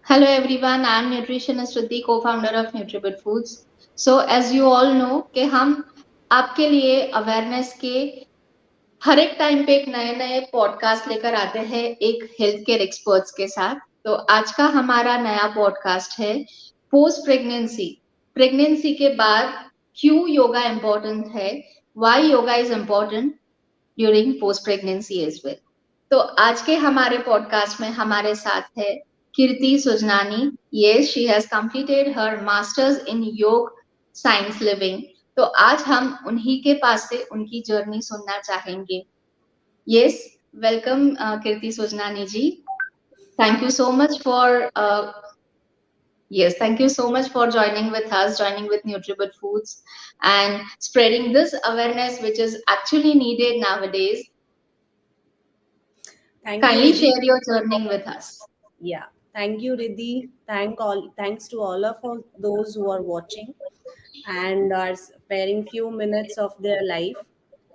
Hello everyone, I am nutritionist Riddhi, co-founder of NutriBit Foods. So as you all know कि हम आपके लिए awareness के हर एक टाइम पे एक नए नए पॉडकास्ट लेकर आते हैं एक हेल्थ केयर एक्सपर्ट्स के साथ। तो आज का हमारा नया पॉडकास्ट है पोस्ट प्रेगनेंसी। प्रेगनेंसी के बाद क्यों योगा इम्पोर्टेंट है, why yoga is important during post pregnancy as well. तो आज के हमारे पॉडकास्ट में हमारे साथ है Kirti Sujnani. Yes, she has completed her masters in yog science living. तो आज हम उन्हीं के पास से उनकी जर्नी सुनना चाहेंगे। Yes, welcome Kirti Sujnani ji. Thank you so much for yes, thank you so much for joining with us, joining with NutriBut Foods, and spreading this awareness which is actually needed nowadays. Thank you, Kindly Riddhi. share your journey with us. Yeah, thank you, Riddhi. Thanks to all those who are watching and are sparing few minutes of their life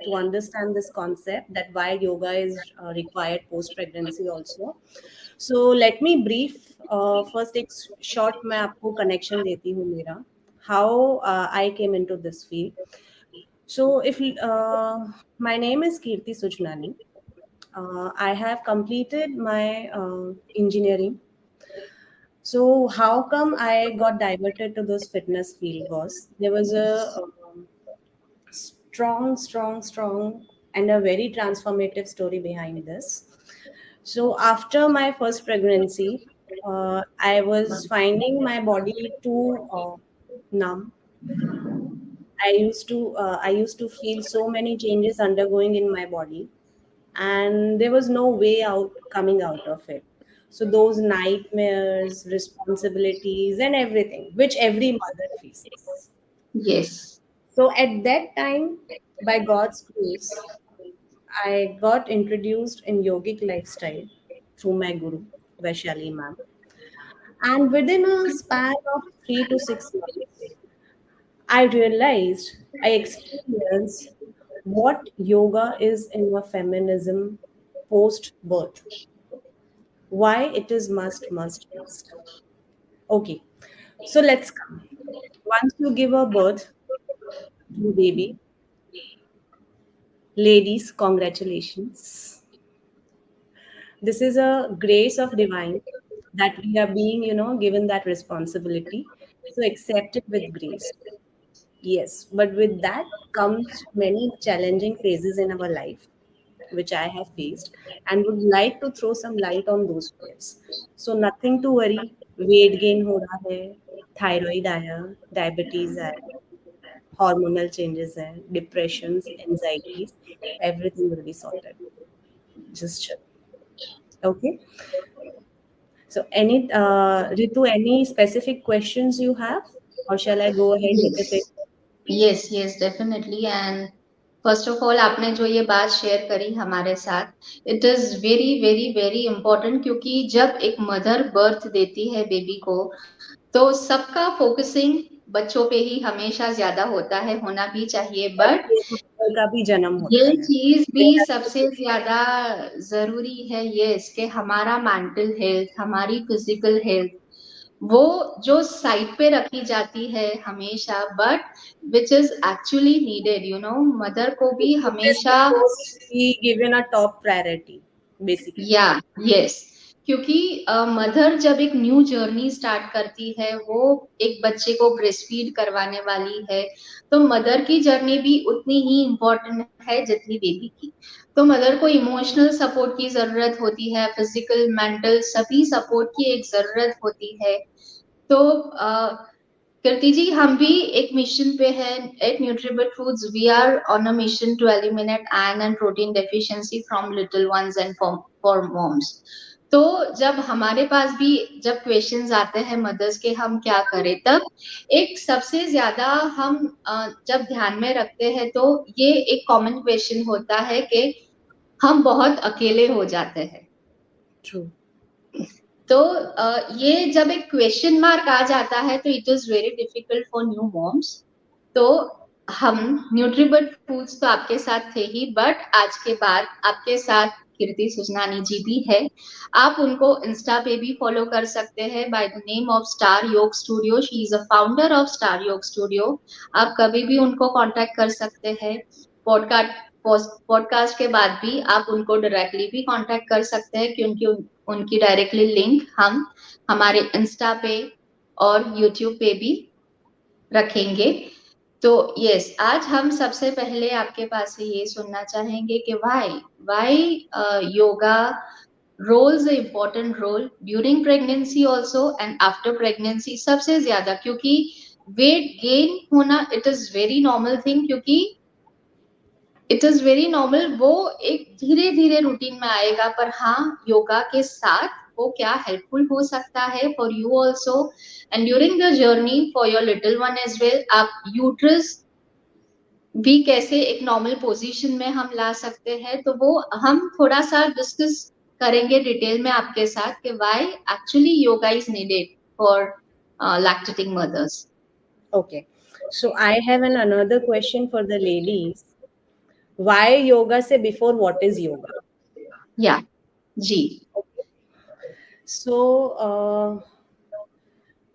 to understand this concept that why yoga is required post pregnancy also. So let me brief. First, एक short मैं आपको connection देती हूँ मेरा how I came into this field. So if my name is Kirti Sujnani. I have completed my engineering. So how come I got diverted to this fitness field was there was a strong, and a very transformative story behind this. So after my first pregnancy, I was finding my body too numb. I used to feel so many changes undergoing in my body, and there was no way out coming out of it. So those nightmares, responsibilities, and everything which every mother faces. Yes. So at that time, by God's grace, I got introduced in yogic lifestyle through my guru Vaishali ma'am, and within a span of 3 to 6 months I realized, I experienced what yoga is in a feminism post birth. Why it is must. Okay, so let's come. Once you give a birth to a baby, ladies, congratulations. This is a grace of divine that we are being, given that responsibility. So accept it with grace. Yes, but with that comes many challenging phases in our life, which I have faced, and would like to throw some light on those fears. So nothing to worry. Weight gain हो रहा है, thyroid आया, diabetes आया, hormonal changes है, depressions, anxieties, everything will be sorted. Just chill. Okay. So Ritu, any specific questions you have, or shall I go ahead with it? Yes. Yes, definitely. And first of all, आपने जो ये बात share करी हमारे साथ, it is very important क्योंकि जब एक मदर बर्थ देती है बेबी को, तो सबका फोकसिंग बच्चों पे ही हमेशा ज्यादा होता है, होना भी चाहिए। और बट ये का भी जन्म ये होता है। चीज भी सबसे ज्यादा जरूरी है, यस, कि हमारा मेंटल हेल्थ, हमारी फिजिकल हेल्थ, वो जो साइड पे रखी जाती है हमेशा, but which is actually needed, mother को भी It is हमेशा। supposed to be given a top priority, basically. या यस, क्योंकि मदर जब एक न्यू जर्नी स्टार्ट करती है, वो एक बच्चे को ब्रेस्ट फीड करवाने वाली है, तो मदर की जर्नी भी उतनी ही इम्पोर्टेंट है जितनी बेबी की। तो मदर को इमोशनल सपोर्ट की जरूरत होती है, फिजिकल मेंटल सभी सपोर्ट की एक जरूरत होती है। तो कृति जी, हम भी एक मिशन पे हैं at Nutribit foods. We are on a mission to eliminate iron and protein deficiency from little ones and for moms. तो जब हमारे पास भी जब क्वेश्चंस आते हैं मदर्स के हम क्या करें, तब एक सबसे ज्यादा हम जब ध्यान में रखते हैं, तो ये एक कॉमन क्वेश्चन होता है कि हम बहुत अकेले हो जाते हैं। True. तो ये जब एक क्वेश्चन मार्क आ जाता है, तो it is very difficult for new moms. तो हम न्यूट्रीबट फूड्स तो आपके साथ थे ही, बट आज के बाद आपके साथ कीर्ति सुजनानी जी भी है। आप उनको इंस्टा पे भी फॉलो कर सकते हैं by the name of star yog studio. She is a founder of star yog studio. आप कभी भी उनको कांटेक्ट कर सकते हैं। पॉडकास्ट के बाद भी आप उनको डायरेक्टली भी कांटेक्ट कर सकते हैं, क्योंकि उनकी डायरेक्टली लिंक हम हमारे इंस्टा पे और यूट्यूब पे भी रखेंगे। तो यस, आज हम सबसे पहले आपके पास से ये सुनना चाहेंगे कि why yoga roles a important role during pregnancy also and after pregnancy, सबसे ज्यादा, क्योंकि वेट गेन होना it is very normal thing, क्योंकि इट इज वेरी नॉर्मल, वो एक धीरे धीरे रूटीन में आएगा। पर हाँ, योगा के साथ वो क्या हेल्पफुल हो सकता है for you also and during the journey for your little one as well. आप यूट्रस भी कैसे एक नॉर्मल पोजीशन में हम ला सकते हैं, तो वो हम थोड़ा सा डिस्कस करेंगे डिटेल में आपके साथ कि why actually yoga is needed for lactating mothers. Okay. So I have another question for the ladies. Why yoga say before what is yoga? या जी। Okay. So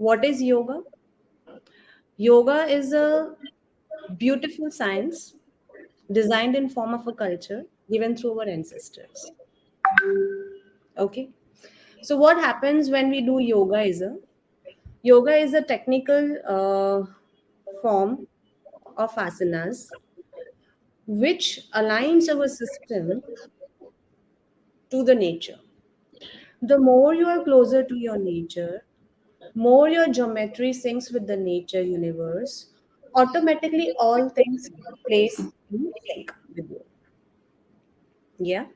what is yoga? Yoga is a beautiful science designed in form of a culture given through our ancestors. Okay. So what happens when we do yoga is a technical form of asanas which aligns our system to the nature. The more you are closer to your nature, more your geometry syncs with the nature universe, automatically all things place in sync with you. Yeah.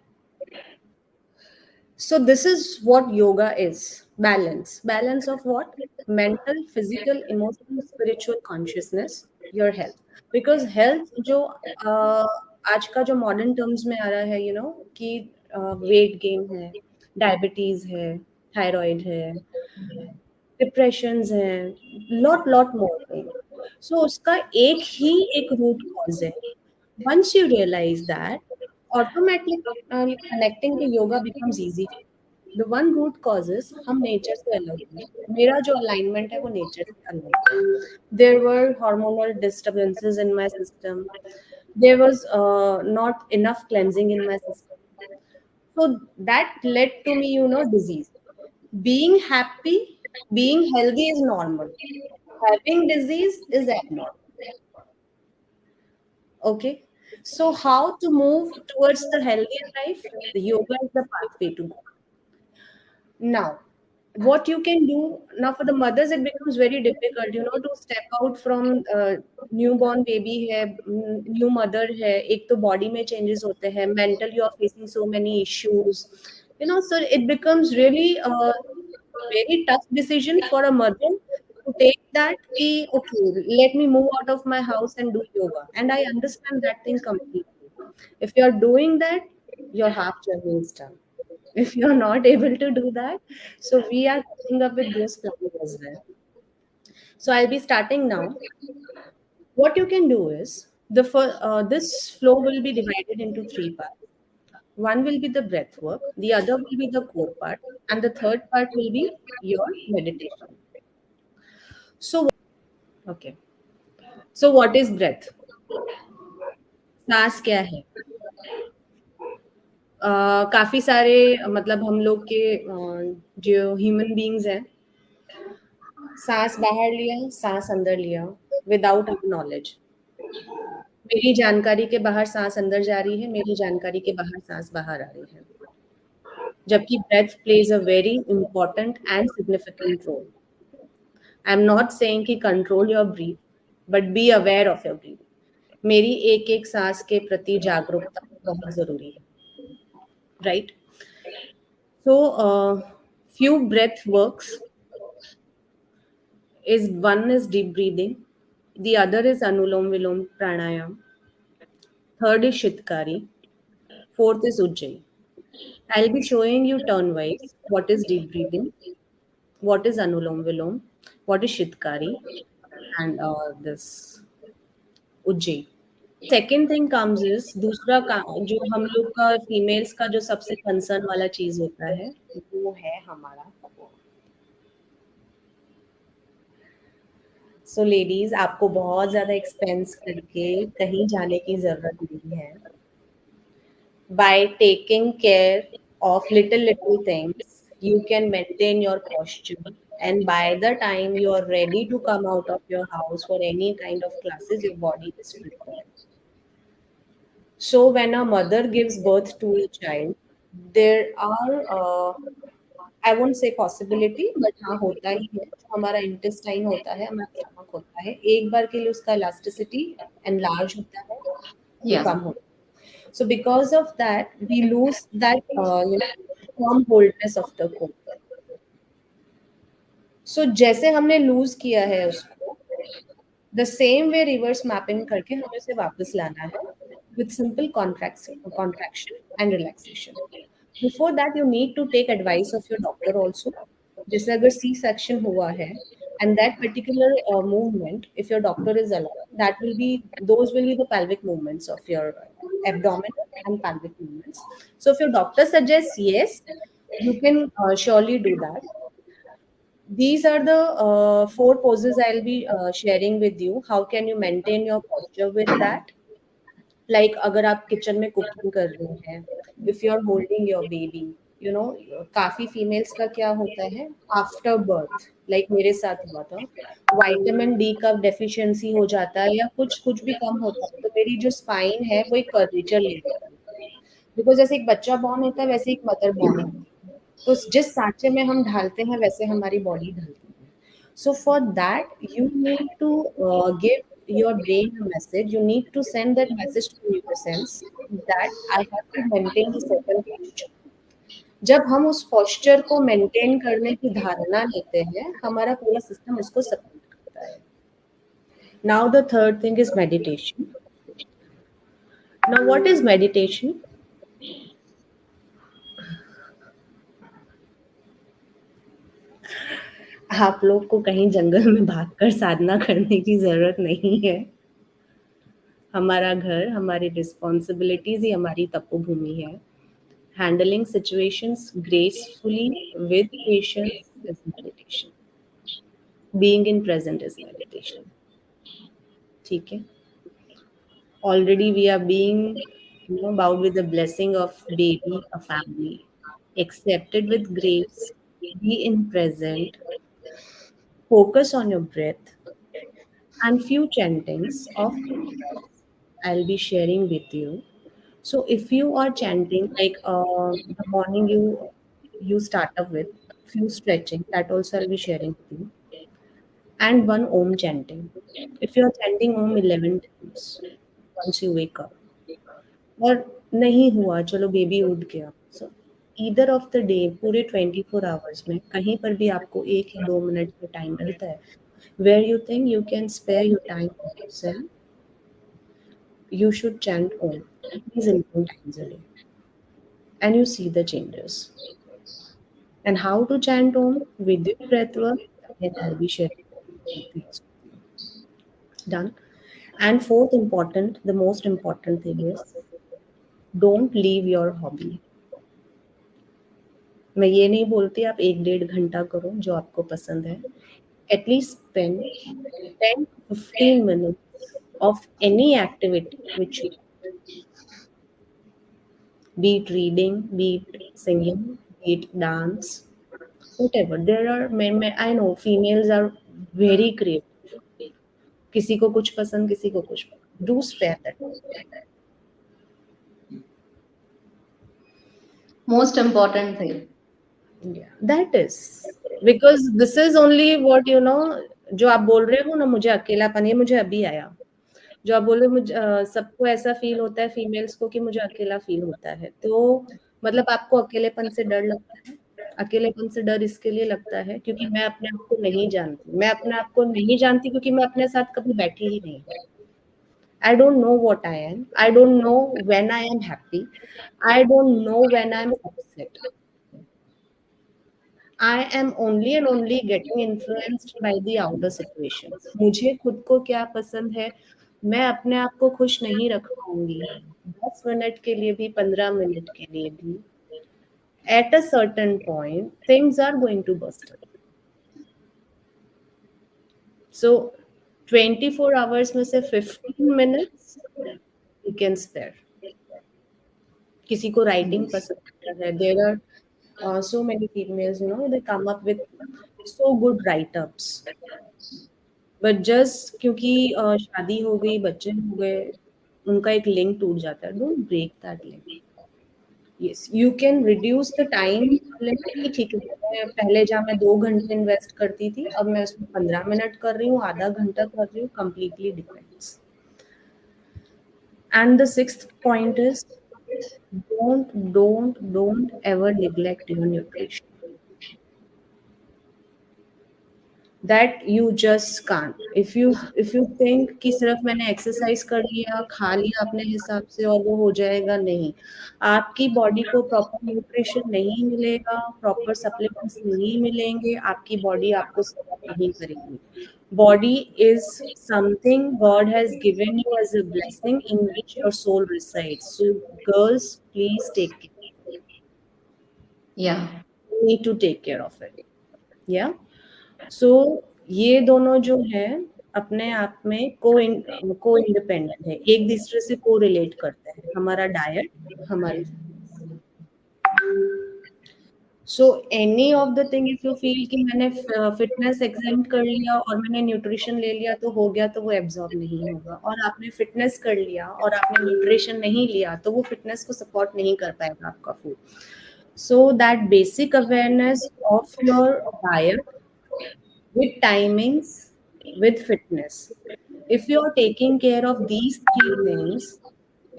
So this is what yoga is. Balance. Balance of what? Mental, physical, emotional, spiritual consciousness, your health. Because health जो आज का जो modern terms में आ रहा है, कि weight gain है, diabetes है, थायराइड है, डिप्रेशंस हैं, लॉट लॉट मोर थिंग। सो उसका एक रूट कॉज है। Once you realize that, automatically connecting to yoga becomes easy. The one root causes हम नेचर से अलग हैं। मेरा जो अलाइनमेंट है वो नेचर से अलग है। There were hormonal disturbances in my system. There was not enough cleansing in my system. So that led to me, disease. Being happy, being healthy is normal. Having disease is abnormal. Okay. So how to move towards the healthier life? The yoga is the pathway to go. Now, what you can do now for the mothers, it becomes very difficult, to step out from newborn baby है, new mother है, एक तो body में changes होते हैं, mental you are facing so many issues, so it becomes really a very tough decision for a mother to take that ki, okay, let me move out of my house and do yoga. And I understand that thing completely. If you're doing that, your half journey is done. If you're not able to do that, so we are coming up with those plans as well. So I'll be starting now. What you can do is this flow will be divided into three parts. One will be the breath work, the other will be the core part, and the third part will be your meditation. So okay. So what is breath? सांस क्या है? काफी सारे मतलब हम लोग के जो ह्यूमन बीइंग्स हैं, सांस बाहर लिया, सांस अंदर लिया विदाउट नॉलेज। मेरी जानकारी के बाहर सांस अंदर जा रही है, मेरी जानकारी के बाहर सांस बाहर आ रही है। जबकि breath plays a very important and significant role. I am not saying कि control your breath, but be aware of your breath. मेरी एक एक सांस के प्रति जागरूकता बहुत जरूरी है, right? So few breath works is one is deep breathing, the other is anulom vilom pranayam, third is shitkari, fourth is ujjayi. I'll be showing you turn wise what is deep breathing, what is anulom vilom, what is shitkari, and this ujjayi. Second thing comes is दूसरा जो हम लोग का females का जो सबसे concern वाला चीज होता है वो है हमारा सो लेडीज आपको बहुत ज्यादा एक्सपेंस करके कहीं जाने की जरूरत नहीं है by taking care of little things you can maintain your posture and by the time you are ready to come out of your house for any kind of classes your body is prepared. So when a mother gives birth to a child there are I won't say possibility but हाँ होता ही है जो हमारा intestine होता है हमारा stomach होता है एक बार के लिए उसका इलास्टिसिटी एनलार्ज होता है वो Yeah. कम होता है so because of that we lose that firm holdness of the core. So जैसे हमने लूज किया है उसको the same way reverse mapping करके हमें उसे वापस लाना है with simple contraction and relaxation. Before that, you need to take advice of your doctor also. जैसे अगर C section हुआ है and that particular movement, if your doctor is allowed, that will be those will be the pelvic movements of your abdominal and pelvic movements. So if your doctor suggests yes, you can surely do that. These are the four poses I'll be sharing with you. How can you maintain your posture with that? Like अगर आप kitchen में cooking कर रहे हैं, if you are holding your baby, you know, काफी females का क्या होता है आफ्टर बर्थ, लाइक मेरे साथ हुआ था, विटामिन डी का डेफिशिएंसी हो जाता है या कुछ कुछ भी कम होता है, तो मेरी जो स्पाइन है वो एक कर्वेचर ले लेती है बिकॉज जैसे एक बच्चा बॉर्न होता है वैसे एक मदर बॉर्न होती है, तो जिस सांचे में हम ढालते हैं वैसे हमारी बॉडी ढलती है. So for that, you need to give your brain a message. You need to send that message to your sense that I have to maintain a certain posture. जब हम उस posture को maintain करने की धारणा लेते हैं, हमारा पूरा system उसको support करता है. Now the third thing is meditation. Now what is meditation? आप लोग को कहीं जंगल में भागकर साधना करने की जरूरत नहीं है. हमारा घर, हमारी रिस्पॉन्सिबिलिटीज ही हमारी तपोभूमि है. Handling situations gracefully with patience is meditation. Being in present is meditation. ठीक है. Already we are being bound with the blessing of baby, a family. Accepted with grace. Be in present. Focus on your breath and few chantings of I'll be sharing with you. So if you are chanting like the morning you start up with few stretching that also I'll be sharing with you and one Om chanting. If you are chanting Om 11 times once you wake up और नहीं हुआ चलो baby उठ गया so either of the day पूरे 24 hours में कहीं पर भी आपको 1 या 2 मिनट का टाइम मिलता है where you think you can spare your time for yourself you should chant Om at least 11 times a day and you see the changes. And how to chant Om with your breath work, then I'll be sharing details. Done. And fourth important, the most important thing is don't leave your hobby. मैं ये नहीं बोलती आप 1-1.5 घंटा करो जो आपको पसंद है. At least spend 10 to 15 minutes of any activity which you be it reading, be it singing, be it dance, whatever. There are I know females are very creative. किसी को कुछ पसंद, किसी को कुछ पसंद. Do spare that. Most important thing. Yeah, that is because this is only what you know. जो आप बोल रहे हो ना मुझे अकेलापन ये मुझे अभी आया. जो आप बोल रहे हो मुझे सबको ऐसा फील होता है फीमेल्स को कि मुझे अकेला फील होता है. तो मतलब आपको अकेलेपन से डर लगता है. अकेलेपन से डर इसके लिए लगता है क्योंकि मैं अपने आप को नहीं जानती. मैं अपने आप को नहीं जानती क्योंकि मैं अपने साथ कभी बैठी ही नहीं. I don't know what I am. I don't know when I am happy. I don't know when I'm upset. I am only and only getting influenced by the outer situations. मुझे खुद को क्या पसंद है मैं अपने आप को खुश नहीं रख पाऊंगी 10 मिनट के लिए भी, 15 मिनट के लिए भी. At a certain point, things are going to burst. So 24 hours में से 15 minutes you can spare. किसी को writing Yes. पसंद है. There are so many females, they come up with so good write-ups. But just क्योंकि शादी हो गई, बच्चे हो गए, उनका एक लिंक टूट जाता है. Don't break that link. Yes, you can reduce the time limit कि ठीक है, मैं पहले जहाँ मैं 2 घंटे इन्वेस्ट करती थी, अब मैं उसमें 15 मिनट कर रही हूँ, आधा घंटा कर रही हूँ, completely depends. And the sixth point is don't ever neglect your nutrition. That you just can't. If you think कि सिर्फ मैंने एक्सरसाइज कर लिया, खा लिया अपने हिसाब से और वो हो जाएगा, नहीं. आपकी बॉडी को प्रॉपर न्यूट्रिशन नहीं मिलेगा, प्रॉपर सप्लीमेंट्स नहीं मिलेंगे, आपकी बॉडी आपको सपोर्ट नहीं करेगी. Body is something God has given you as a blessing in which your soul resides. So girls, please take care. Yeah. You need to take care of it. Yeah. सो ये दोनों जो है अपने आप में को इंडिपेंडेंट है, एक दूसरे से को रिलेट करते हैं. हमारा डाइट, हमारी. So any of the thing, if you feel कि मैंने फिटनेस एग्जाम कर लिया और मैंने न्यूट्रिशन ले लिया तो हो गया, तो वो एब्जॉर्ब नहीं होगा. और आपने फिटनेस कर लिया और आपने न्यूट्रिशन नहीं लिया तो वो फिटनेस को सपोर्ट नहीं कर पाएगा आपका food. So that basic awareness of your diet with timings, with fitness. If you're taking care of these three things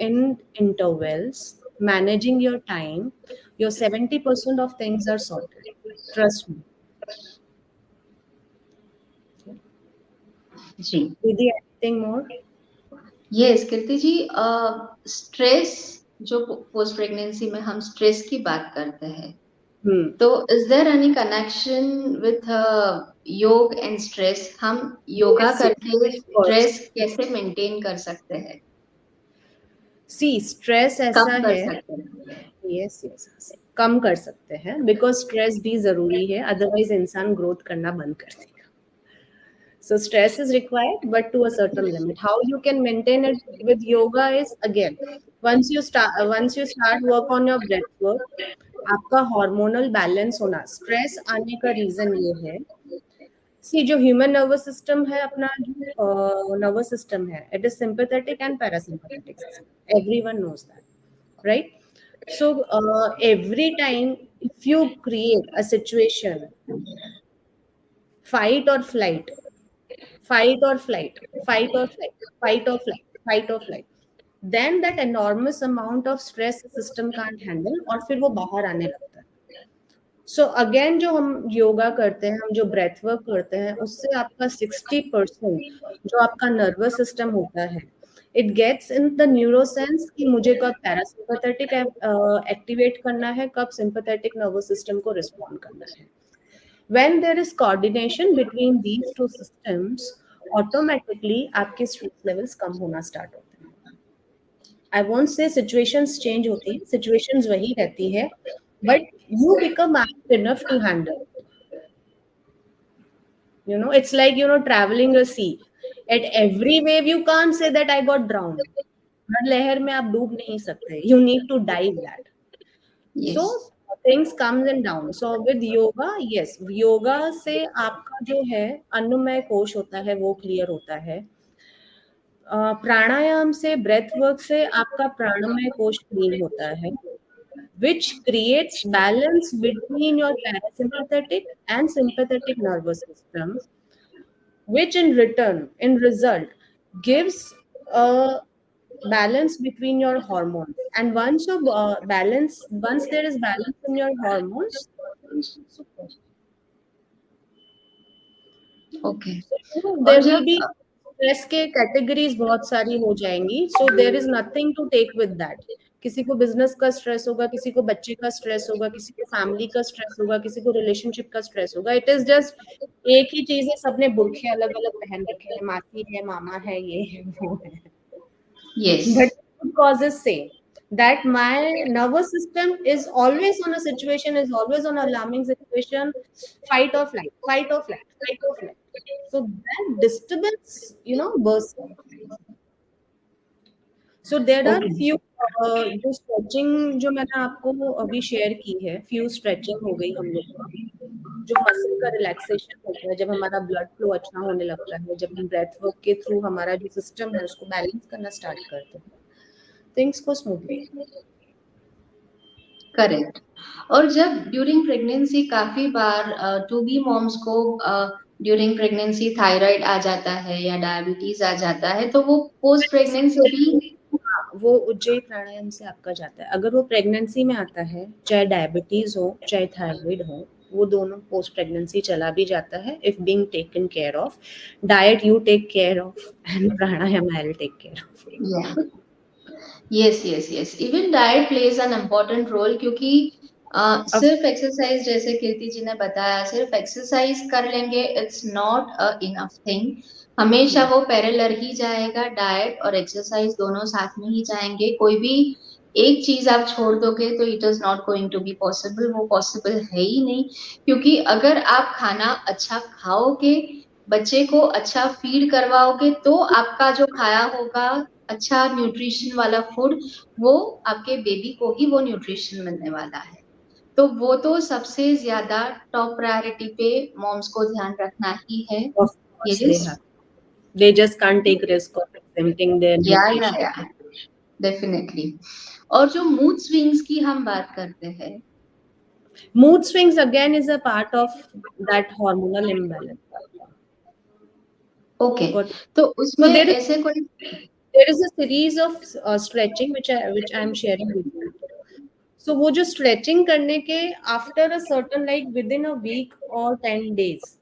in intervals, managing your time, your 70% of things are sorted. Trust me. जी. Vidhi, anything more? Yes Kirti ji, stress जो post pregnancy में हम stress की बात करते हैं, तो is there any connection with yoga and stress? हम योगा Yes, करके of course. स्ट्रेस कैसे मेंटेन कर सकते हैं, See, stress ऐसा कम कर है. सकते हैं? yes, कम कर सकते हैं, बिकॉज स्ट्रेस भी जरूरी है, अदरवाइज इंसान ग्रोथ करना बंद कर देगा. So stress is required, but to a certain limit. How you can maintain it with yoga is, again, once you start work on your breath work, आपका hormonal balance होना. Stress आने का reason ये है, see, जो human nervous system है, अपना जो nervous system है, it is sympathetic and parasympathetic system. Everyone knows that, right? So every time if you create a situation, fight or flight, fight or flight, fight or flight, fight or flight, fight or flight, then that enormous amount of stress system can't handle और फिर वो बाहर आने लगता है. So again, जो हम योगा करते हैं, हम जो ब्रेथ वर्क करते हैं, उससे आपका 60% जो आपका नर्वस सिस्टम होता है, इट गेट्स इन द न्यूरोसेंस कि मुझे कब पैरासिम्पैथेटिक एक्टिवेट करना है, कब सिंपैथेटिक नर्वस सिस्टम को रिस्पॉन्ड करना है. When there is coordination between these two systems, automatically आपके stress levels कम होना start होते हैं. I won't say situations change होती हैं, situations वही रहती है, but you become active enough to handle it. It's like, traveling a sea. At every wave, you can't say that I got drowned. हर लहर में आप डूब नहीं सकते. You need to dive that. Yes. So things comes and down. So with yoga, yes, yoga से आपका जो है अन्नमय कोश होता है वो क्लियर होता है. प्राणायाम से, ब्रेथ वर्क से आपका प्राणमय कोश क्लीन होता है, which creates balance between your parasympathetic and sympathetic nervous system, which in result gives a balance between your hormones. And once there is balance in your hormones, super. Okay. So और there will जब be stress के categories बहुत सारी हो जाएंगी. So there is nothing to take with that. किसी को business का स्ट्रेस होगा, किसी को बच्चे का स्ट्रेस होगा, किसी को फैमिली का स्ट्रेस होगा, किसी को रिलेशनशिप का स्ट्रेस होगा। इट इज जस्ट एक ही चीज है, सबने बुरखे अलग अलग पहन रखे हैं, मासी है, मामा है, ये है, वो है, Yes. but root causes same. That my nervous system is always on a situation, is always on alarming situation, fight or flight, fight or flight, fight or flight. So that disturbance, bursts. So there are Okay. few जो stretching जो मैंने आपको अभी share की है, few stretching हो गई हम लोग का, जो मसल का रिलैक्सेशन होता है, जब हमारा ब्लड फ्लो अच्छा होने लगता है, जब हम ब्रेथ वर्क के थ्रू हमारा जो सिस्टम है उसको बैलेंस करना स्टार्ट करते हैं, थिंग्स को स्मूथली। करेक्ट। और जब ड्यूरिंग प्रेगनेंसी काफी बार टू बी मॉम्स को ड्यूरिंग प्रेगनेंसी थायराइड आ जाता है या डायबिटीज आ जाता है, तो वो पोस्ट प्रेगनेंसी भी वो उज्जयी प्राणायाम से आपका जाता है। अगर वो प्रेगनेंसी में आता है, चाहे डायबिटीज हो चाहे थायराइड हो, वो दोनों पोस्ट प्रेगनेंसी चला भी जाता है if being taken care of. Diet you take care of and pranayama I will take care of. Yeah yes yes yes, even diet plays an important role, क्योंकि सिर्फ एक्सरसाइज, जैसे कीर्ति जी ने बताया, सिर्फ एक्सरसाइज कर लेंगे इट्स नॉट इनफ थिंग। हमेशा वो पैरेलल ही जाएगा, डाइट और एक्सरसाइज दोनों साथ में ही जाएंगे। कोई भी एक चीज आप छोड़ दोगे तो it is not going to be possible, वो पॉसिबल है ही नहीं। क्योंकि अगर आप खाना अच्छा खाओगे, बच्चे को अच्छा फीड करवाओगे, तो आपका जो खाया होगा अच्छा न्यूट्रिशन वाला फूड, वो आपके बेबी को ही वो न्यूट्रिशन मिलने वाला है। तो वो तो सबसे ज्यादा टॉप प्रायोरिटी पे मॉम्स को ध्यान रखना ही है। Of course they yes, have. They just can't take risk of exempting their nutrition. या डेफिनेटली। और जो मूड स्विंग्स की हम बात करते हैं, Mood swings again is a part of that hormonal imbalance. Okay, Got it? तो So उसमें there is ऐसे कोई a series of stretching which I am sharing with you. So वो जो stretching करने के after a certain like within a week or 10 days,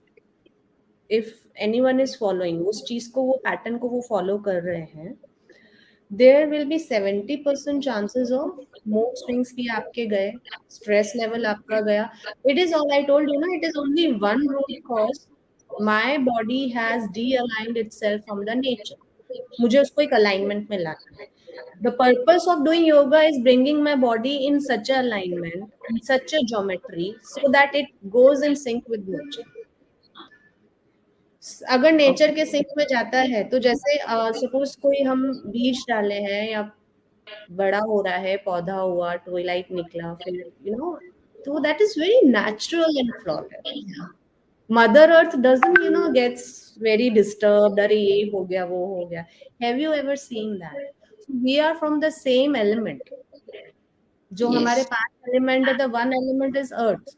if anyone is following उस चीज को, वो पैटर्न को वो फॉलो कर रहे हैं, there will be 70% chances of mood swings भी आपके गए, stress level आपका गया. It is all I told you ना, it is only one root cause. My body has de-aligned itself from the nature. मुझे उसको एक alignment में लाना है. The purpose of doing yoga is bringing my body in such a alignment, in such a geometry, so that it goes in sync with nature. अगर nature के sink में जाता है, तो जैसे सपोज कोई हम बीज डाले हैं या बड़ा हो रहा है, पौधा हुआ, ट्वाइलाइट निकला, फिर तो that is very natural and flawless. Mother earth doesn't gets very disturbed, अरे ये हो गया, वो हो गया. Have you ever seen that? We are from the same element. जो हमारे यस, 5 एलिमेंट है, the one element is earth.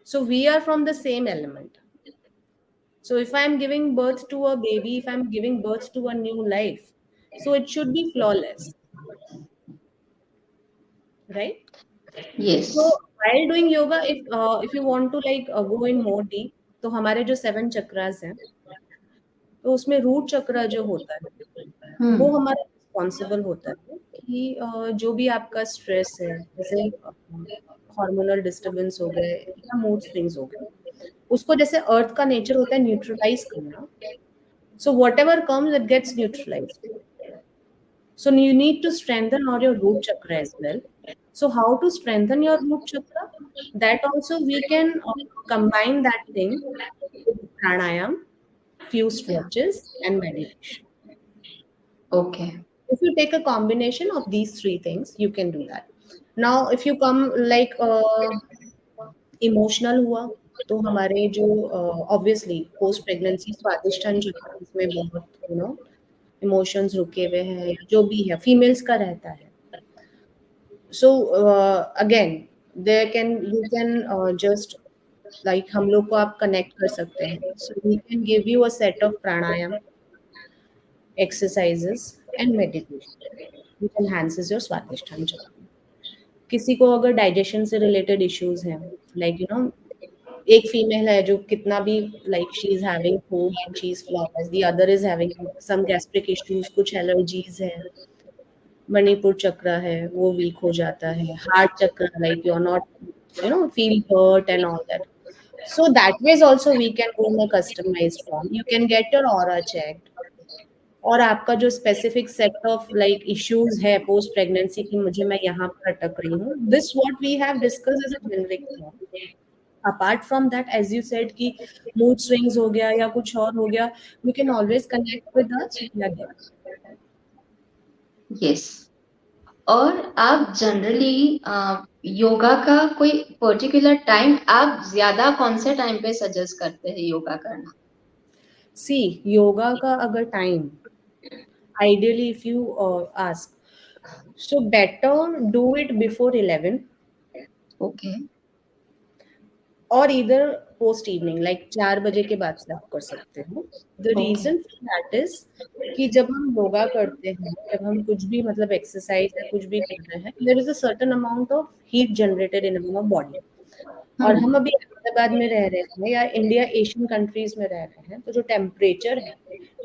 So we are from the same element. So if I'm giving birth to a baby, if I'm giving birth to a new life, so it should be flawless, right? Yes, So while doing yoga, if you want to like go in more deep, तो हमारे जो 7 चक्रास हैं, तो उसमें root चक्र जो होता है वो हमारा रिस्पॉन्सिबल होता है कि जो भी आपका स्ट्रेस है, जैसे हार्मोनल डिस्टर्बेंस हो गए या मूड स्विंग्स हो गए, उसको जैसे अर्थ का नेचर होता है न्यूट्रलाइज करना. So whatever comes, it gets neutralized. So you need to strengthen all your root chakra as well. So how to strengthen your root chakra? That also we can combine that thing with pranayam, few stretches, and meditation. Okay, If you take a combination of these 3 things, you can do that. Now, if you come like emotional हुआ, तो हमारे जो obviously post pregnancy Swadhisthana चक्र, इसमें बहुत emotions रुके हुए हैं, या जो भी है फीमेल्स का रहता है. So again you can just like हम लोग को आप कनेक्ट कर सकते हैं. So we can give you a set of pranayama, exercises and meditation which enhances your Swadhisthana chakra. किसी को अगर डाइजेशन से रिलेटेड इश्यूज हैं, लाइक एक फीमेल है जो कितना भी like she is having food she is flawless, the other is having some gastric issues, कुछ एलर्जीज हैं, मणिपुर चक्र है वो वीक हो जाता है, heart chakra like you are not feel hurt and all that. So that ways also we can go in a customized form. You can get your aura checked. और आपका जो specific set of like issues है post pregnancy की, मुझे मैं यहाँ पर अटक रही हूँ, this what we have discuss as a generic form. Apart from that as you said कि मूड स्विंग्स हो गया या कुछ और हो गया, you can always connect with us, we are there. Yes. और आप जनरली योगा का कोई पर्टिकुलर टाइम आप ज्यादा कौन से टाइम पे सजेस्ट करते हैं योगा करना? सी योगा का अगर time ideally if you ask, so better do it before 11 okay. और इधर पोस्ट इवनिंग लाइक 4 बजे के बाद से आप कर सकते हो. The okay. Reason for that is कि जब हम योगा करते हैं, जब हम कुछ भी मतलब एक्सरसाइज या कुछ भी कर रहे हैं, there is a certain amount of heat generated in our body. और हम अभी अहमदाबाद में रह रहे हैं या इंडिया एशियन कंट्रीज में रह रहे हैं, तो जो टेम्परेचर है,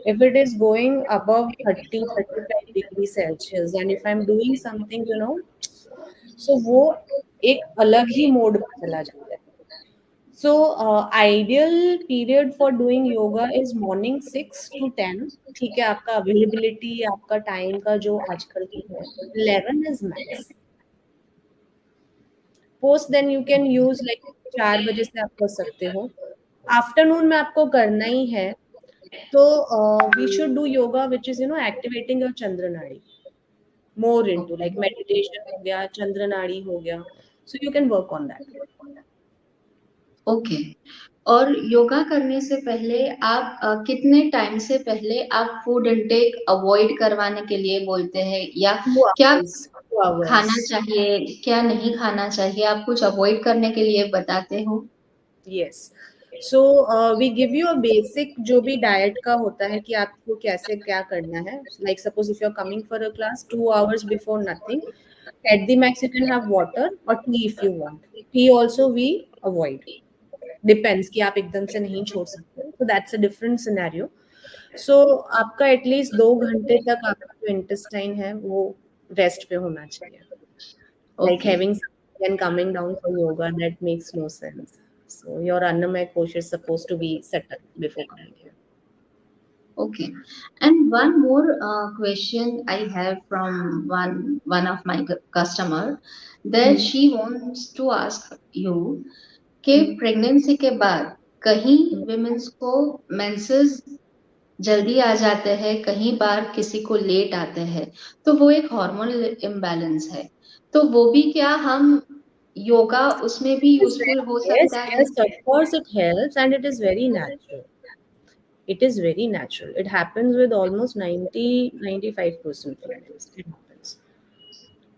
if it is going above 30-35 degree Celsius and if I'm doing something, so वो एक अलग ही मोड में चला जाता है. So ideal period for doing yoga is morning 6 to 10. ठीक है, आपका अवेलेबिलिटी, आपका टाइम का जो आजकल की है, 11 is max. Post then you can use like 4 बजे से आप कर सकते हो. आफ्टरनून में आपको करना ही है तो we should do yoga which is activating your chandra nadi more into like meditation हो गया, chandra nadi हो गया, so you can work on that. Okay. और योगा करने से पहले आप कितने टाइम से पहले आप फूड इनटेक अवॉइड करवाने के लिए बोलते हैं, या 2 क्या hours, 2 hours. खाना चाहिए, क्या नहीं खाना चाहिए, आप कुछ अवॉइड करने के लिए बताते हो? Yes. So we give you a basic जो भी डाइट का होता है कि आपको कैसे क्या करना है. Like suppose if you're coming for a class 2 hours before nothing, at the max you can have water or tea if you want. Tea also we avoid. Depends कि आप एकदम से नहीं छोड़ सकते. So that's a different scenario. So आपका at least 2 घंटे तक आपका जो इंटेस्टाइन है वो रेस्ट पे होना चाहिए. Like okay. having something and coming down for yoga, that makes no sense. So your Annamaya coach is supposed to be settled before coming here. Okay. And one more question I have from one of my customer, that she wants to ask you कि pregnancy के बाद कहीं women's को menses जल्दी आ जाते हैं, कहीं बार किसी को लेट आते हैं, तो वो एक हार्मोनल इम्बैलेंस है, तो वो भी क्या हम योगा उसमें भी यूजफुल हो Yes, सकता है? yes, of course it helps and it is very natural. It is very natural. It happens with almost 90-95% females. It happens.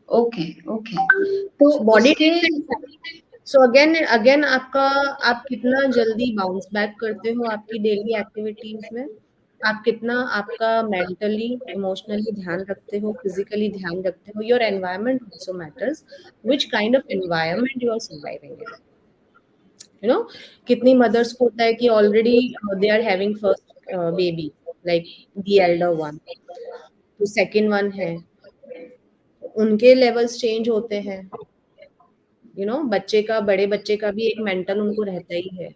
Okay. Okay. तो So body उसके takes its time. So again आपका आप कितना जल्दी bounce back करते हो आपकी daily activities में, आप कितना आपका मेंटली इमोशनली ध्यान रखते हो, फिजिकली ध्यान रखते हो, your environment also matters, which kind of environment you are surviving in. कितनी मदर्स को होता है कि already they are having first baby like the elder one, तो सेकंड वन है, उनके लेवल्स चेंज होते हैं. बड़े बच्चे का भी एक मेंटल उनको रहता ही है.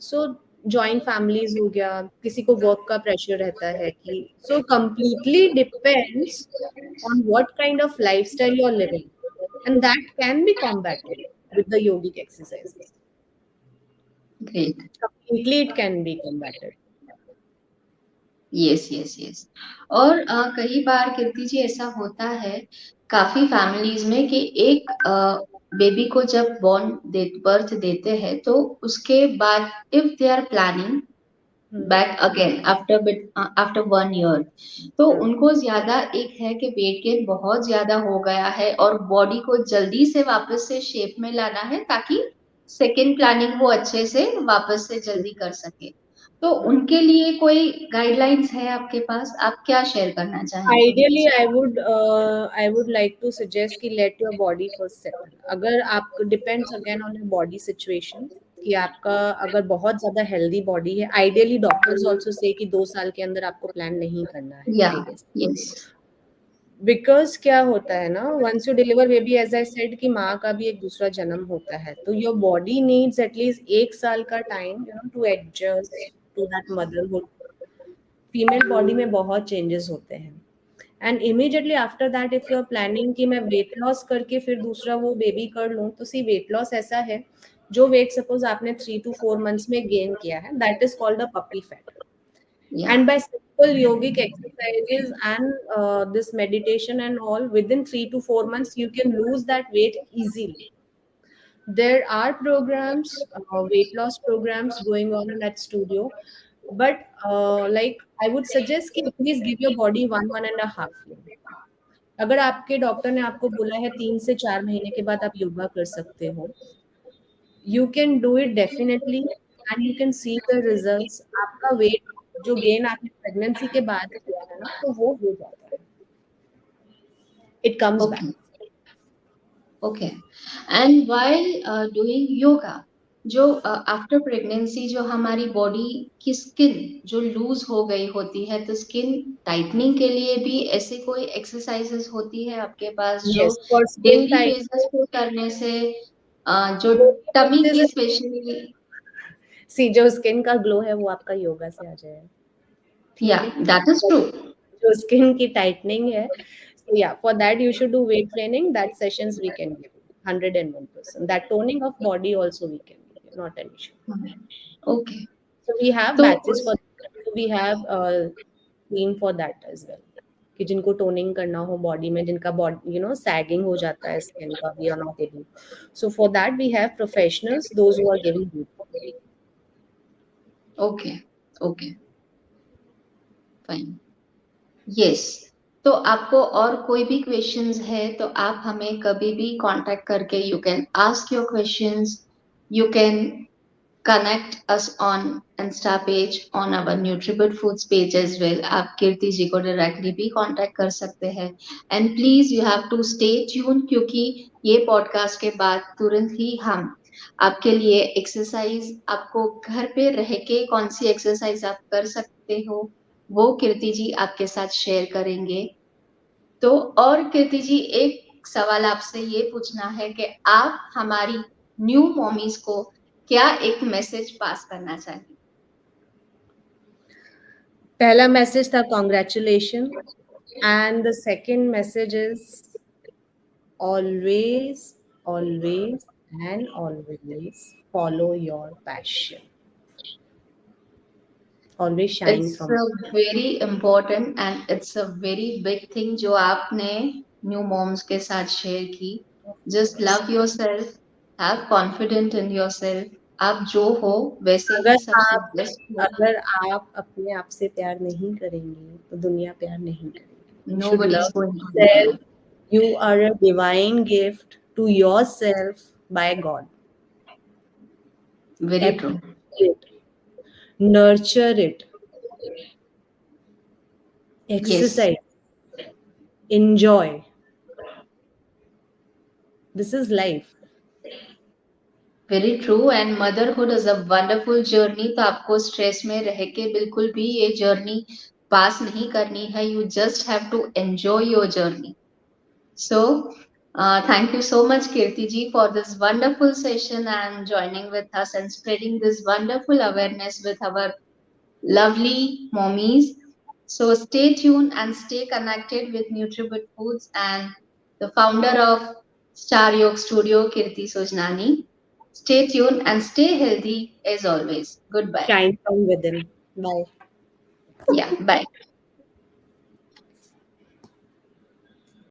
सो जॉइंट फैमिलीज हो गया, किसी को वर्क का प्रेशर रहता है कि so completely depends on what kind of lifestyle you are living, and that can be combated with the yogic exercises. Great. Completely it can be combated. Yes, yes, yes. और कई बार कीर्ति जी ऐसा होता है काफी फैमिलीज में कि एक बेबी को जब बर्थ देते हैं, तो उसके बाद if they are planning back again after 1 year, तो उनको ज्यादा एक है कि वेट गेन बहुत ज्यादा हो गया है और बॉडी को जल्दी से वापस से शेप में लाना है, ताकि सेकेंड प्लानिंग वो अच्छे से वापस से जल्दी कर सके. तो उनके लिए कोई गाइडलाइंस है आपके पास? आप क्या शेयर करना चाहेंगे उनके Ideally, साथ? I would like to suggest कि let your body first settle. अगर आप depends again on your body situation कि आपका अगर बहुत ज्यादा हेल्दी बॉडी है, ideally doctors also say कि 2 साल के अंदर आपको प्लान नहीं करना है, या. I guess. यस. बिकॉज क्या होता है ना, once you deliver baby, as I said कि माँ का भी एक दूसरा जन्म होता है, तो योर बॉडी नीड्स एटलीस्ट 1 साल का time to adjust to that motherhood. Female body में बहुत चेंजेस होते हैं, and immediately after that if you are planning कि मैं वेट लॉस करके फिर दूसरा वो बेबी कर लूँ, तो सी वेट लॉस ऐसा है, जो वेट सपोज आपने 3 to 4 months में गेन किया है, that is called a puppy fat. Yeah. And by simple yogic exercises and this meditation and all, within 3 to 4 months you can lose that weight easily. There are programs, weight loss programs going on in that studio, but like I would suggest कि please give your body 1.5 year. अगर आपके doctor ने आपको बोला है 3 से 4 महीने के बाद आप योगा कर सकते हो, you can do it definitely, and you can see the results. आपका वेट जो गेन आपने प्रेगनेंसी के बाद किया है ना, तो वो हो जाता है, it comes back. Okay. Okay. And while doing yoga, जो आफ्टर प्रेगनेंसी जो हमारी बॉडी की स्किन जो लूज हो गई होती है, तो स्किन टाइटनिंग के लिए भी ऐसे कोई एक्सरसाइजेस होती है आपके पास जो yes, for skin daily tight basis पे करने से जो टमी की स्पेशली, सी, जो स्किन का ग्लो है वो आपका योगा से आ जाएगा, या ठीक है। That is true. जो स्किन की टाइटनिंग है, so yeah, for that you should do weight training, that sessions we can give you 101%, that toning of body also we can give you, not an issue. Okay, So we have तो batches for that. So we have team for that as well, कि जिनको toning करना हो body में, जिनका body sagging हो जाता है स्किन का, we are not able, so for that we have professionals, those who are giving. Okay, okay, fine, yes. तो आपको और कोई भी क्वेश्चंस है तो आप हमें कभी भी कांटेक्ट करके you can ask your questions, you can connect us on Insta page, on our NutriBud Foods page as well. आप कीर्ति जी को डायरेक्टली भी कांटेक्ट कर सकते हैं। And please you have to stay tune, क्योंकि ये पॉडकास्ट के बाद तुरंत ही हम आपके लिए एक्सरसाइज, आपको घर पे रह के कौन सी एक्सरसाइज आप कर सकते हो वो कीर्ति जी आपके साथ शेयर करेंगे। तो और कीर्ति जी, एक सवाल आपसे ये पूछना है कि आप हमारी न्यू मॉमीज को क्या एक मैसेज पास करना चाहिए? पहला मैसेज था congratulation, and the second message is always, always, and always follow your passion. Always shine it's from. Very important and it's a very big thing जो आपने न्यू मॉम्स के साथ शेयर की। Just love yourself, have confident in yourself, आप जो हो वैसे अगर ही सबसे आप बेस्ट हो। अगर आप अपने आप से प्यार नहीं करेंगे, तो दुनिया प्यार नहीं करेगी। You should Nobody is love going to do yourself. that. You are a divine gift to yourself by God. Very true. Appreciate, nurture it, Yes. exercise, enjoy. This is life. Very true, and motherhood is a wonderful journey. तो आपको stress में रह के बिल्कुल भी ये journey पास नहीं करनी है, you just have to enjoy your journey. So thank you so much Kirti ji for this wonderful session and joining with us and spreading this wonderful awareness with our lovely mommies. So stay tuned and stay connected with NutriBud Foods and the founder of Star Yoga Studio, Kirti Sojnani. Stay tuned and stay healthy as always. Goodbye. Shine from within. Bye. Yeah, bye.